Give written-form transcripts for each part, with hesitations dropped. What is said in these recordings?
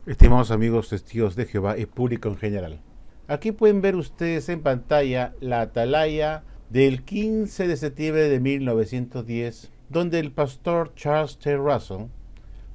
Estimados amigos testigos de Jehová y público en general, aquí pueden ver ustedes en pantalla la atalaya del 15 de septiembre de 1910, donde el pastor Charles T. Russell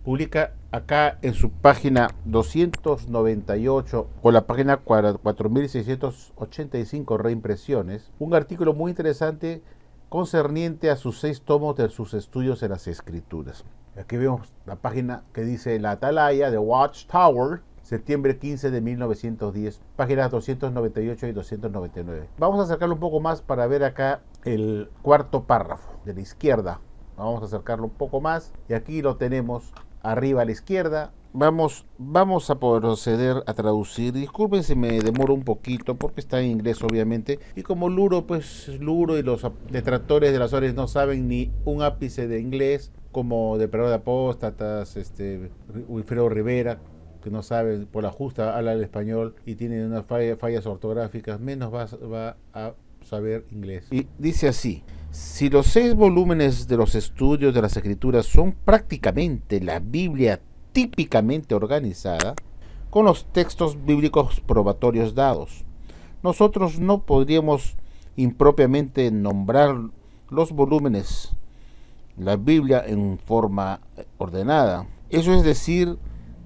publica acá en su página 298 o la página 4685 reimpresiones, un artículo muy interesante concerniente a sus 6 tomos de sus estudios en las Escrituras. Aquí vemos la página que dice la atalaya de Watchtower, septiembre 15 de 1910, páginas 298 y 299. Vamos a acercarlo un poco más para ver acá el cuarto párrafo de la izquierda. Vamos a acercarlo un poco más y aquí lo tenemos arriba a la izquierda. Vamos a proceder a traducir. Disculpen si me demoro un poquito porque está en inglés obviamente. Y como Luro y los detractores de las horas no saben ni un ápice de inglés, como de Perro de Apóstatas, Wilfredo Rivera, que no sabe por la justa habla el español y tiene unas fallas ortográficas, menos va a saber inglés. Y dice así: si los 6 volúmenes de los estudios de las Escrituras son prácticamente la Biblia típicamente organizada, con los textos bíblicos probatorios dados, nosotros no podríamos impropiamente nombrar los volúmenes, la Biblia en forma ordenada. Eso es decir,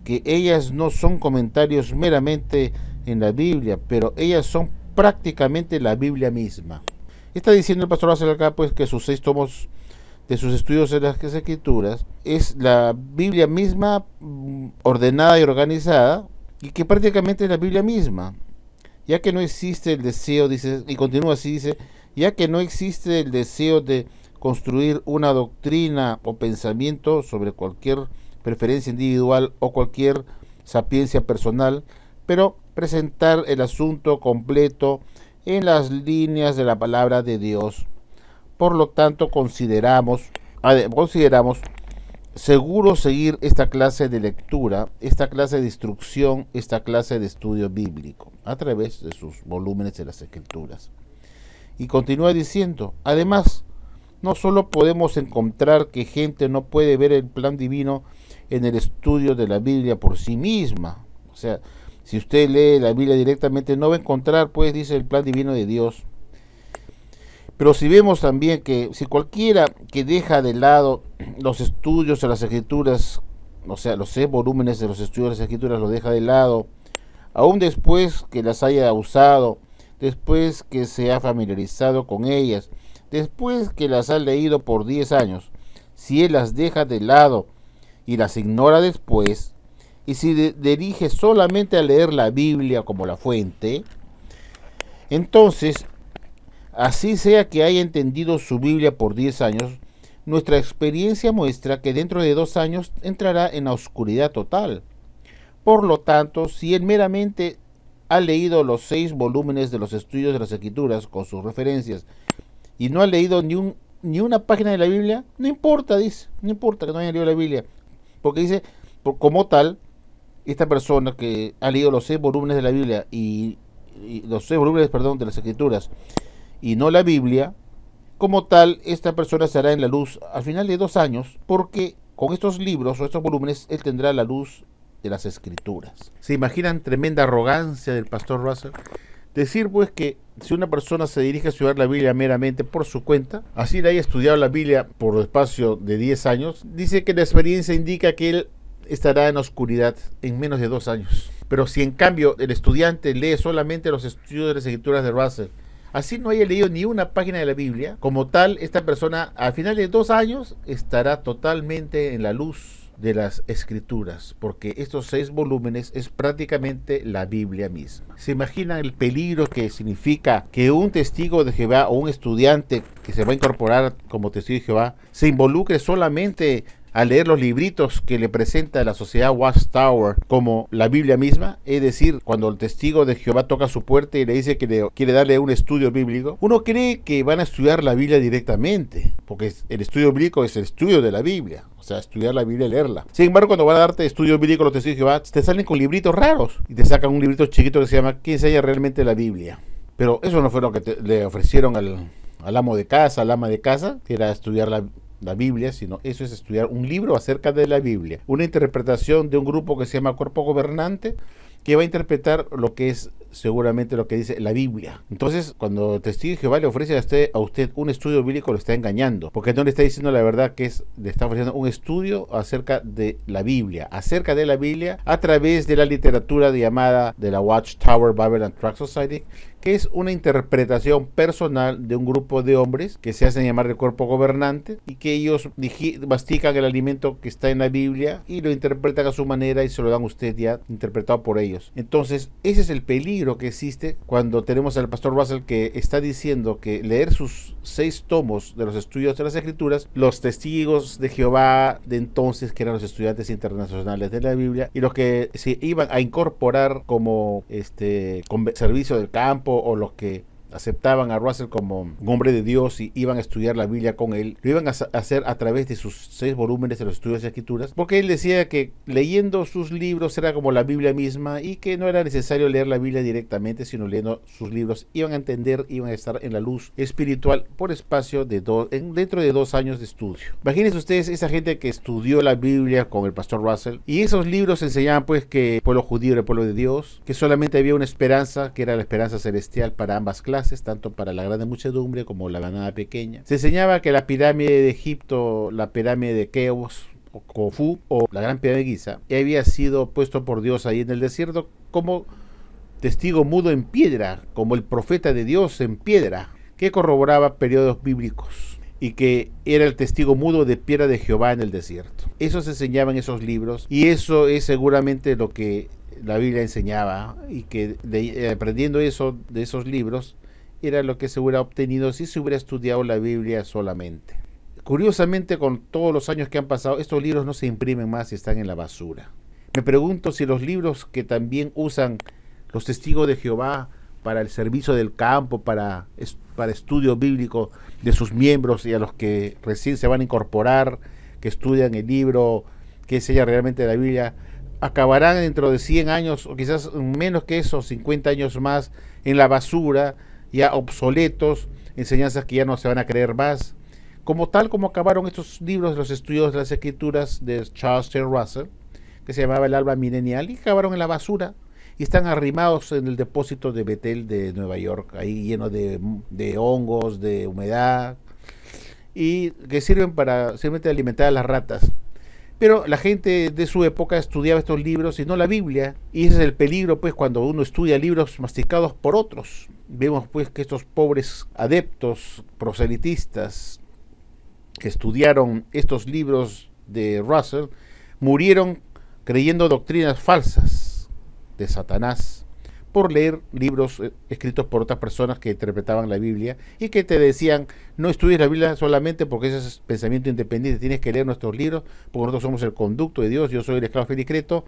que ellas no son comentarios meramente en la Biblia, pero ellas son prácticamente la Biblia misma. Está diciendo el pastor Russell acá pues que sus 6 tomos de sus estudios en las Escrituras es la Biblia misma, ordenada y organizada, y que prácticamente es la Biblia misma, ya que no existe el deseo, dice, y continúa así, dice, ya que no existe el deseo de construir una doctrina o pensamiento sobre cualquier preferencia individual o cualquier sapiencia personal, pero presentar el asunto completo en las líneas de la palabra de Dios. Por lo tanto, consideramos seguro seguir esta clase de lectura, esta clase de instrucción, esta clase de estudio bíblico a través de sus volúmenes de las Escrituras. Y continúa diciendo, además, no solo podemos encontrar que gente no puede ver el plan divino en el estudio de la Biblia por sí misma. O sea, si usted lee la Biblia directamente no va a encontrar, pues, dice, el plan divino de Dios. Pero si vemos también que si cualquiera que deja de lado los estudios de las Escrituras, o sea, los 6 volúmenes de los estudios de las Escrituras los deja de lado, aún después que las haya usado, después que se ha familiarizado con ellas, después que las ha leído por 10 años, si él las deja de lado y las ignora después, y si dirige solamente a leer la Biblia como la fuente, entonces, así sea que haya entendido su Biblia por 10 años, nuestra experiencia muestra que dentro de 2 años entrará en la oscuridad total. Por lo tanto, si él meramente ha leído los 6 volúmenes de los estudios de las Escrituras con sus referencias y no ha leído ni una página de la Biblia, no importa, dice, no importa que no haya leído la Biblia, porque dice, como tal, esta persona que ha leído los 6 volúmenes de la Biblia y los 6 volúmenes, perdón, de las Escrituras y no la Biblia, como tal, esta persona estará en la luz al final de 2 años, porque con estos libros o estos volúmenes él tendrá la luz de las Escrituras. ¿Se imaginan tremenda arrogancia del pastor Russell? Decir pues que si una persona se dirige a estudiar la Biblia meramente por su cuenta, así le haya estudiado la Biblia por espacio de 10 años, dice que la experiencia indica que él estará en la oscuridad en menos de 2 años. Pero si en cambio el estudiante lee solamente los estudios de las Escrituras de Russell, así no haya leído ni una página de la Biblia, como tal, esta persona al final de 2 años estará totalmente en la luz de las Escrituras, porque estos 6 volúmenes es prácticamente la Biblia misma. ¿Se imaginan el peligro que significa que un testigo de Jehová o un estudiante que se va a incorporar como testigo de Jehová se involucre solamente a leer los libritos que le presenta la sociedad Watchtower como la Biblia misma? Es decir, cuando el testigo de Jehová toca su puerta y le dice que le quiere darle un estudio bíblico, uno cree que van a estudiar la Biblia directamente, porque el estudio bíblico es el estudio de la Biblia, o sea, estudiar la Biblia y leerla. Sin embargo, cuando van a darte estudio bíblico los testigos de Jehová, te salen con libritos raros y te sacan un librito chiquito que se llama ¿Quién enseña realmente la Biblia? Pero eso no fue lo que le ofrecieron al amo de casa, al ama de casa, que era estudiar la la Biblia, sino eso es estudiar un libro acerca de la Biblia, una interpretación de un grupo que se llama Cuerpo Gobernante, que va a interpretar lo que es seguramente lo que dice la Biblia. Entonces, cuando el testigo de Jehová le ofrece a usted un estudio bíblico, lo está engañando, porque no le está diciendo la verdad, que es, le está ofreciendo un estudio acerca de la Biblia, a través de la literatura llamada de la Watchtower Bible and Tract Society, que es una interpretación personal de un grupo de hombres que se hacen llamar el cuerpo gobernante y que ellos mastican el alimento que está en la Biblia y lo interpretan a su manera y se lo dan a usted ya interpretado por ellos. Entonces, ese es el peligro que existe cuando tenemos al pastor Russell, que está diciendo que leer sus 6 tomos de los estudios de las Escrituras, los testigos de Jehová de entonces, que eran los estudiantes internacionales de la Biblia, y los que se iban a incorporar como servicio del campo, o los que aceptaban a Russell como un hombre de Dios y iban a estudiar la Biblia con él, lo iban a hacer a través de sus 6 volúmenes de los estudios de Escrituras, porque él decía que leyendo sus libros era como la Biblia misma y que no era necesario leer la Biblia directamente, sino leyendo sus libros iban a entender, iban a estar en la luz espiritual por espacio de dentro de 2 años de estudio. Imagínense ustedes esa gente que estudió la Biblia con el pastor Russell, y esos libros enseñaban pues que el pueblo judío era el pueblo de Dios, que solamente había una esperanza, que era la esperanza celestial para ambas clases, tanto para la grande muchedumbre como la manada pequeña. Se enseñaba que la pirámide de Egipto, la pirámide de Keops o Khufu, o la gran pirámide de Giza, había sido puesto por Dios ahí en el desierto como testigo mudo en piedra, como el profeta de Dios en piedra, que corroboraba periodos bíblicos y que era el testigo mudo de piedra de Jehová en el desierto. Eso se enseñaba en esos libros, y eso es seguramente lo que la Biblia enseñaba, y que aprendiendo eso de esos libros era lo que se hubiera obtenido si se hubiera estudiado la Biblia solamente. Curiosamente, con todos los años que han pasado, estos libros no se imprimen más y están en la basura. Me pregunto si los libros que también usan los testigos de Jehová para el servicio del campo, para estudio bíblico de sus miembros y a los que recién se van a incorporar, que estudian el libro, que enseña realmente la Biblia, acabarán dentro de 100 años o quizás menos que eso, 50 años más, en la basura, ya obsoletos, enseñanzas que ya no se van a creer más, como acabaron estos libros de los estudios de las Escrituras de Charles T. Russell, que se llamaba El Alba Milenial, y acabaron en la basura y están arrimados en el depósito de Bethel de Nueva York, ahí lleno de hongos, de humedad, y que sirven para simplemente alimentar a las ratas. Pero la gente de su época estudiaba estos libros y no la Biblia, y ese es el peligro pues cuando uno estudia libros masticados por otros. Vemos pues que estos pobres adeptos proselitistas que estudiaron estos libros de Russell murieron creyendo doctrinas falsas de Satanás por leer libros escritos por otras personas que interpretaban la Biblia y que te decían: no estudies la Biblia solamente porque ese es pensamiento independiente, tienes que leer nuestros libros porque nosotros somos el conducto de Dios, yo soy el esclavo fiel y discreto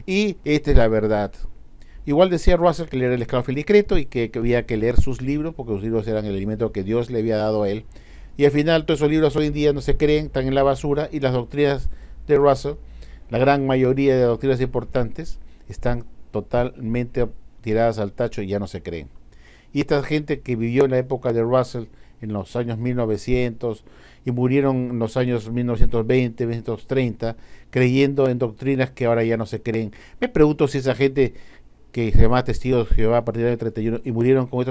y esta es la verdad. Igual decía Russell que leer el esclavo fiel y discreto y que había que leer sus libros porque los libros eran el alimento que Dios le había dado a él, y al final todos esos libros hoy en día no se creen, están en la basura, y las doctrinas de Russell, la gran mayoría de doctrinas importantes, están totalmente tiradas al tacho y ya no se creen. Y esta gente que vivió en la época de Russell en los años 1900 y murieron en los años 1920, 1930 creyendo en doctrinas que ahora ya no se creen. Me pregunto si esa gente que se llama testigos de Jehová a partir del 31 y murieron con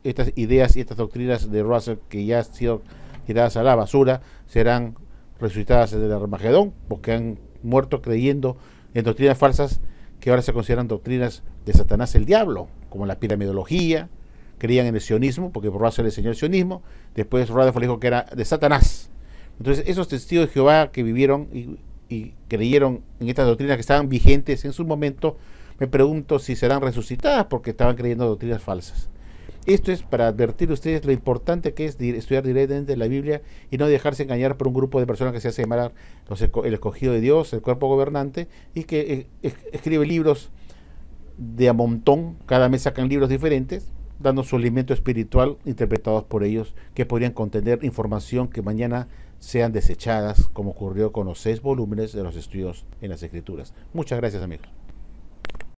estas ideas y estas doctrinas de Russell que ya han sido tiradas a la basura, serán resucitadas en el Armagedón, porque han muerto creyendo en doctrinas falsas que ahora se consideran doctrinas de Satanás el diablo, como la piramidología. Creían en el sionismo, porque Russell le enseñó el sionismo, después Rutherford dijo que era de Satanás. Entonces esos testigos de Jehová que vivieron y creyeron en estas doctrinas que estaban vigentes en su momento, me pregunto si serán resucitadas porque estaban creyendo doctrinas falsas. Esto es para advertir a ustedes lo importante que es estudiar directamente la Biblia y no dejarse engañar por un grupo de personas que se hace llamar el escogido de Dios, el cuerpo gobernante, y que escribe libros de a montón. Cada mes sacan libros diferentes, dando su alimento espiritual, interpretados por ellos, que podrían contener información que mañana sean desechadas, como ocurrió con los 6 volúmenes de los estudios en las Escrituras. Muchas gracias, amigos.